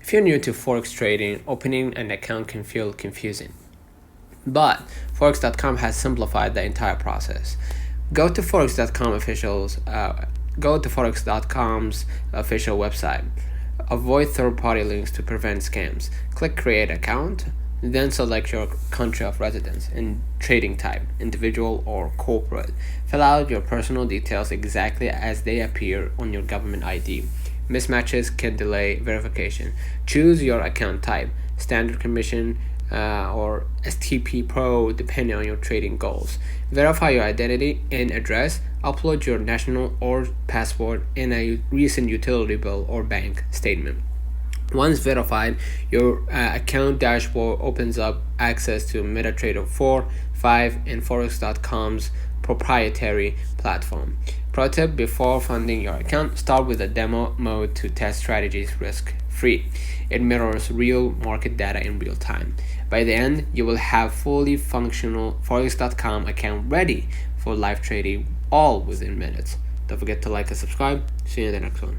If you're new to Forex trading, opening an account can feel confusing. But Forex.com has simplified the entire process. Go to Forex.com's official website. Avoid third-party links to prevent scams. Click Create Account, then select your country of residence and trading type, individual or corporate. Fill out your personal details exactly as they appear on your government ID. Mismatches can delay verification. Choose your account type, standard commission, or STP Pro depending on your trading goals. Verify your identity and address. Upload your national or passport and a recent utility bill or bank statement. Once verified, your account dashboard opens up access to MetaTrader 4, 5, and Forex.com's proprietary platform. Pro tip: before funding your account, start with a demo mode to test strategies risk-free. It mirrors real market data in real time. By the end, you will have fully functional Forex.com account ready for live trading, all within minutes. Don't forget to like and subscribe. See you in the next one.